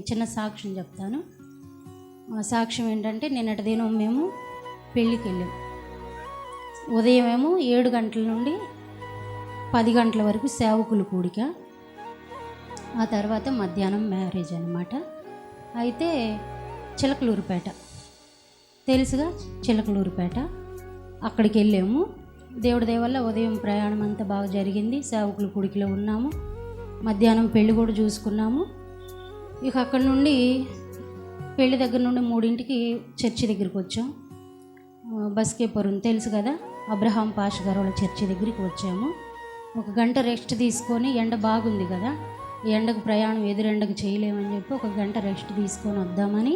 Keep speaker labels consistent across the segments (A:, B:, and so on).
A: చిన్న సాక్ష్యం చెప్తాను. సాక్ష్యం ఏంటంటే, నిన్నటి దినం మేము పెళ్ళికి వెళ్ళాం. ఉదయం ఏమో 7 గంటల నుండి 10 గంటల వరకు సేవకులు కూడిక, ఆ తర్వాత మధ్యాహ్నం మ్యారేజ్ అనమాట. అయితే చిలకలూరుపేట తెలుసుగా, చిలకలూరుపేట అక్కడికి వెళ్ళాము. దేవుడి దయ వల్ల ఉదయం ప్రయాణం అంతా బాగా జరిగింది. సేవకులు కూడికలో ఉన్నాము, మధ్యాహ్నం పెళ్ళి కూడా చూసుకున్నాము. ఇక అక్కడ నుండి పెళ్ళి దగ్గర నుండి 3ంటికి చర్చి దగ్గరికి వచ్చాం. బస్కేపురం తెలుసు కదా, అబ్రహాం పాష గారు వాళ్ళ చర్చి దగ్గరికి వచ్చాము. 1 గంట రెస్ట్ తీసుకొని, ఎండ బాగుంది కదా, ఎండకు ప్రయాణం ఎదురెండకు చేయలేమని చెప్పి 1 గంట రెస్ట్ తీసుకొని వద్దామని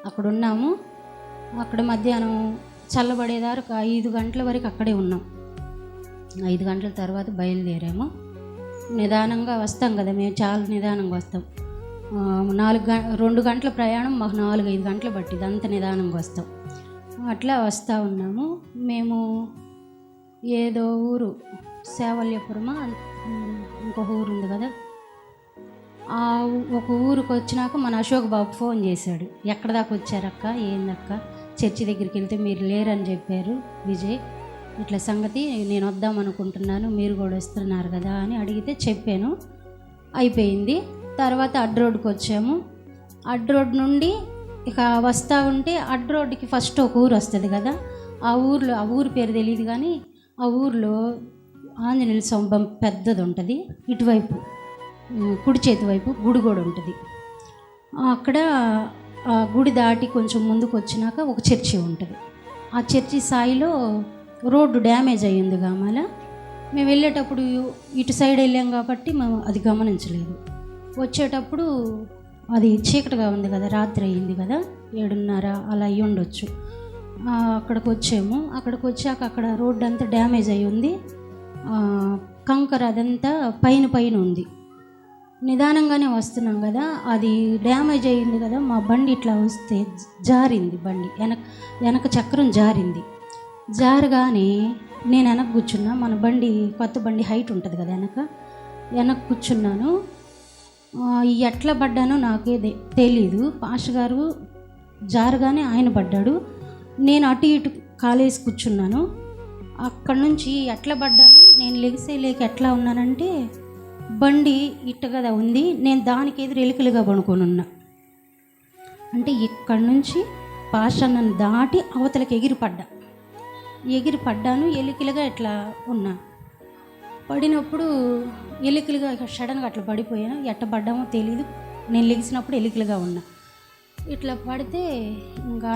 A: అక్కడ ఉన్నాము. అక్కడ మధ్యాహ్నం చల్లబడేదారు 5 గంటల వరకు అక్కడే ఉన్నాం. 5 గంటల తర్వాత బయలుదేరాము. నిదానంగా వస్తాం కదా, మేము చాలా నిదానంగా వస్తాం. 2 గంటల ప్రయాణం మాకు 4-5 గంటలు పట్టింది, అంత నిదానంగా వస్తాం. అట్లా వస్తూ ఉన్నాము. మేము ఏదో ఊరు సేవల్యపురమా ఇంకొక ఊరు ఉంది కదా, ఆ ఒక ఊరికి వచ్చినాక మన అశోక్ బాబు ఫోన్ చేశాడు. ఎక్కడ దాకా వచ్చారక్క, ఏందక్క, చర్చి దగ్గరికి వెళ్తే మీరు లేరని చెప్పారు విజయ్, ఇట్లా సంగతి, నేను వద్దాం అనుకుంటున్నాను, మీరు కూడా వస్తున్నారు కదా అని అడిగితే చెప్పాను. అయిపోయింది. తర్వాత అడ్డ రోడ్డుకి వచ్చాము. అడ్డ రోడ్ నుండి ఇక వస్తూ ఉంటే అడ్డ రోడ్డుకి ఫస్ట్ ఒక ఊరు వస్తుంది కదా, ఆ ఊరు పేరు తెలియదు కానీ ఆ ఊరిలో ఆంజనేయుల స్తంభం పెద్దది ఉంటుంది. ఇటువైపు కుడి చేతి వైపు గుడి కూడా ఉంటుంది. అక్కడ ఆ గుడి దాటి కొంచెం ముందుకు వచ్చినాక ఒక చర్చి ఉంటుంది. ఆ చర్చి సాయిలో రోడ్డు డ్యామేజ్ అయ్యింది కామాల. మేము వెళ్ళేటప్పుడు ఇటు సైడ్ వెళ్ళాం కాబట్టి మేము అది గమనించలేదు. వచ్చేటప్పుడు అది చీకటిగా ఉంది కదా, రాత్రి అయ్యింది కదా, 7:30 అలా అయ్యి ఉండొచ్చు. అక్కడికి వచ్చాము. అక్కడికి వచ్చాక అక్కడ రోడ్డు అంతా డ్యామేజ్ అయ్యి ఉంది. కంకర అదంతా పైన ఉంది. నిదానంగానే వస్తున్నాం కదా, అది డ్యామేజ్ అయ్యింది కదా, మా బండి ఇట్లా వస్తే జారింది. బండి వెనక చక్రం జారింది. జారగానే నేను వెనక కూర్చున్నా. మన బండి కొత్త బండి హైట్ ఉంటుంది కదా, వెనక కూర్చున్నాను. ఎట్లా పడ్డానో నాకే తెలీదు. పాష గారు జారగానే ఆయన పడ్డాడు, నేను అటు ఇటు కాలేసి కూర్చున్నాను. అక్కడ నుంచి ఎట్లా పడ్డాను, నేను లేక ఎట్లా ఉన్నానంటే, బండి ఇట్ట కదా ఉంది, నేను దానికి ఎదురు ఎలికలుగా పడుకొని ఉన్నా. అంటే ఇక్కడి నుంచి పాష నన్ను దాటి అవతలకి ఎగిరి పడ్డాను. ఎలికలుగా ఇట్లా ఉన్నా. పడినప్పుడు ఎలికలుగా సడన్గా అట్లా పడిపోయాను. ఎట్ట పడ్డామో తెలీదు. నేను లెగిసినప్పుడు ఎలికలుగా ఉన్నా. ఇట్లా పడితే ఇంకా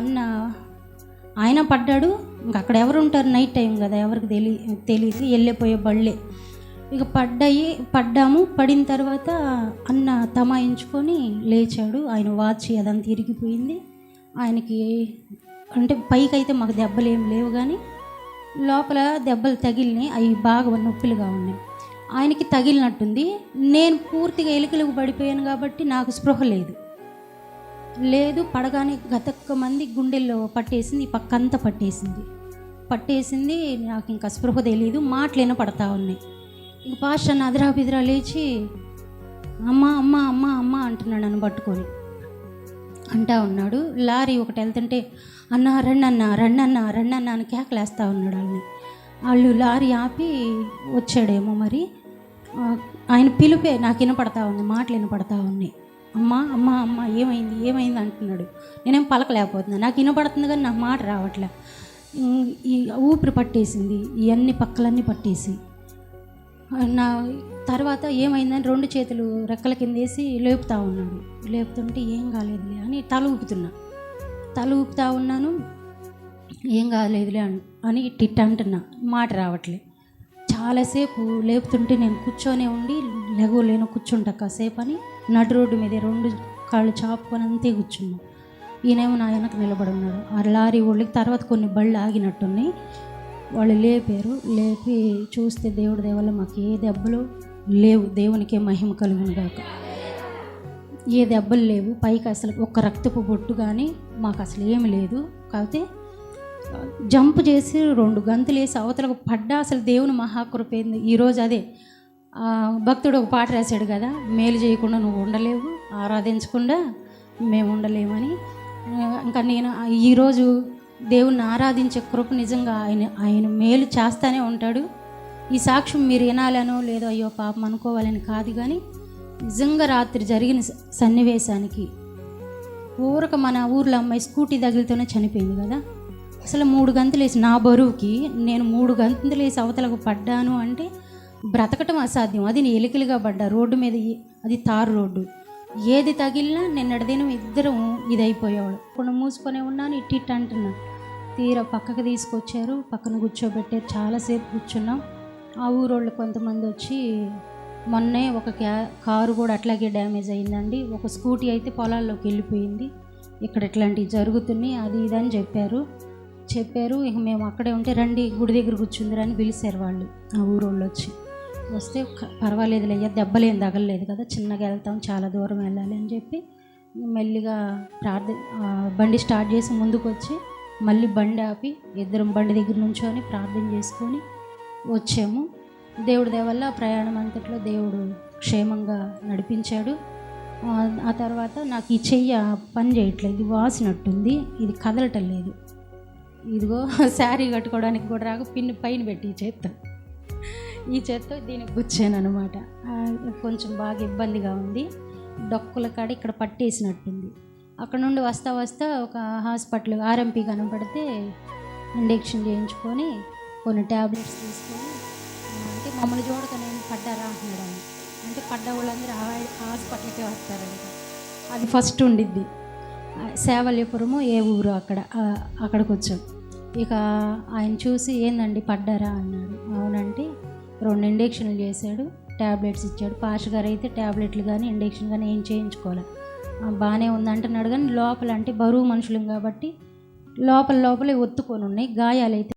A: ఆయన పడ్డాడు. ఇంకా అక్కడ ఎవరు ఉంటారు, నైట్ టైం కదా, ఎవరికి తెలియదు, వెళ్ళిపోయే బళ్ళే. ఇక పడ్డాము. పడిన తర్వాత అన్న తమాయించుకొని లేచాడు. ఆయన వాచ్ అదంతా ఇరిగిపోయింది. ఆయనకి అంటే పైకి అయితే మాకు దెబ్బలు ఏం లేవు కానీ లోపల దెబ్బలు తగిలినాయి. అవి బాగా నొప్పులుగా ఉన్నాయి. ఆయనకి తగిలినట్టుంది. నేను పూర్తిగా ఎలికలకు పడిపోయాను కాబట్టి నాకు స్పృహ లేదు. పడగానే గతక్క మంది గుండెల్లో పట్టేసింది, ఈ పక్కంతా పట్టేసింది. నాకు ఇంకా స్పృహ తెలియదు, మాటలు వినపడతా ఉన్నాయి. ఇంక పాస్టర్ అదరా లేచి అమ్మ అమ్మ అమ్మ అమ్మ అంటున్నాడు, నన్ను పట్టుకొని అంటా ఉన్నాడు. లారీ ఒకటి వెళ్తుంటే అన్న రండన్నా అని కేకలేస్తూ ఉన్నాడు. వాళ్ళు లారీ ఆపి వచ్చాడేమో మరి. ఆయన పిలిపే నాకు వినపడతా ఉంది, మాటలు వినపడతా ఉన్నాయి. అమ్మ అమ్మ అమ్మ ఏమైంది అంటున్నాడు. నేనేం పలకలేకపోతున్నా, నాకు వినపడుతుంది కానీ నాకు మాట రావట్లే. ఈ ఊపిరి పట్టేసింది, ఇవన్నీ పక్కలన్నీ పట్టేసి. నా తర్వాత ఏమైందని 2 చేతులు రెక్కల కింద వేసి లేపుతా ఉన్నాడు. లేపుతుంటే ఏం కాలేదులే అని తల ఊపుతా ఉన్నాను. ఏం కాలేదులే అని ఇట్ట అంటున్నా, మాట రావట్లే. చాలాసేపు లేపుతుంటే నేను కూర్చొనే ఉండి లేను, కూర్చుంటా కాసేపు అని నడు రోడ్డు మీద 2 కాళ్ళు చాపుకొని అంతే కూర్చున్నాను. ఈయనేమో నా వెనక నిలబడి ఉన్నాడు. ఆ లారీ వాళ్ళకి తర్వాత కొన్ని బళ్ళు ఆగినట్టున్నాయి. వాళ్ళు లేపి చూస్తే దేవుడి దేవల్ల మాకు ఏ దెబ్బలు లేవు. దేవునికే మహిమ కలుగును గాక. ఏ దెబ్బలు లేవు. పైకి అసలు ఒక్క రక్తపు బొట్టు కానీ మాకు అసలు ఏమి లేదు. కాకపోతే జంప్ చేసి 2 గంతులు వేసి అవతలకు పడ్డా. అసలు దేవుని మహాకృప ఏంది. ఈరోజు అదే భక్తుడు ఒక పాట రాశాడు కదా, మేలు చేయకుండా నువ్వు ఉండలేవు, ఆరాధించకుండా మేము ఉండలేమని. ఇంకా నేను ఈరోజు దేవుణ్ణి ఆరాధించే కృప నిజంగా ఆయన మేలు చేస్తూనే ఉంటాడు. ఈ సాక్ష్యం మీరు వినాలనో లేదో అయ్యో పాపం అనుకోవాలని కాదు, కానీ నిజంగా రాత్రి జరిగిన సన్నివేశానికి ఊరక మన ఊర్లో అమ్మాయి స్కూటీ తగిలితోనే చనిపోయింది కదా. అసలు 3 గంతులు వేసి నా బరువుకి నేను 3 గంతులు వేసి అవతలకు పడ్డాను అంటే బ్రతకటం అసాధ్యం. అది నేను ఎలికలుగా పడ్డా రోడ్డు మీద, అది తారు రోడ్డు. ఏది తగిలినా నిన్నటి దినం ఇద్దరం ఇదైపోయేవాడు. కొన్ని మూసుకొని ఉన్నాను, ఇట్టి అంటున్నా. తీరా పక్కకు తీసుకొచ్చారు, పక్కన కూర్చోబెట్టారు. చాలాసేపు కూర్చున్నాం. ఆ ఊరోళ్ళు కొంతమంది వచ్చి మొన్నే ఒక కారు కూడా అట్లాగే డ్యామేజ్ అయిందండి, ఒక స్కూటీ అయితే పొలాల్లోకి వెళ్ళిపోయింది, ఇక్కడ ఇట్లాంటివి జరుగుతున్నాయి అది ఇదని చెప్పారు. ఇక మేము అక్కడే ఉంటే రండి గుడి దగ్గర కూర్చుందిరని పిలిచారు వాళ్ళు. ఆ ఊరోళ్ళు వస్తే పర్వాలేదు అయ్యా, దెబ్బలేం తగలలేదు కదా, చిన్నగా వెళ్తాం, చాలా దూరం వెళ్ళాలి అని చెప్పి మెల్లిగా బండి స్టార్ట్ చేసి ముందుకు వచ్చి మళ్ళీ బండి ఆపి ఇద్దరం బండి దగ్గర నుంచొని ప్రార్థన చేసుకొని వచ్చాము. దేవుడి దయ వల్ల ప్రయాణం అంతట్లో దేవుడు క్షేమంగా నడిపించాడు. ఆ తర్వాత నాకు ఈ చెయ్యి పని చేయట్లేదు, ఇది వాసినట్టుంది, ఇది కదలటం లేదు. ఇదిగో శారీ కట్టుకోవడానికి కూడా రాక పిన్ని పైన పెట్టి ఈ చేత్తో దీనికి గుచ్చాను అనమాట. కొంచెం బాగా ఇబ్బందిగా ఉంది. డొక్కుల కాడ ఇక్కడ పట్టేసినట్టుంది. అక్కడ నుండి వస్తా ఒక హాస్పిటల్ ఆర్ఎంపీ కనపడితే ఇంజెక్షన్ చేయించుకొని కొన్ని ట్యాబ్లెట్స్ తీసుకొని, అంటే మమ్మల్ని చూడక నేను పడ్డారా అంటున్నాడు. అంటే పడ్డ వాళ్ళందరూ హాస్పిటల్కే వస్తారంట. అది ఫస్ట్ ఉండిద్ది. సేవల్యపురము ఏ ఊరు అక్కడికి వచ్చాం. ఇక ఆయన చూసి ఏందండి పడ్డారా అన్నాడు. అవునంటే 2 ఇంజెక్షన్లు చేశాడు, ట్యాబ్లెట్స్ ఇచ్చాడు. పాష గారు అయితే ట్యాబ్లెట్లు కానీ ఇంజెక్షన్ కానీ ఏం చేయించుకోవాలి, బాగానే ఉందంటున్నాడు. కానీ లోపల అంటే బరువు మనుషులం కాబట్టి లోపలే ఒత్తుకొని ఉన్నాయి, గాయాలైతే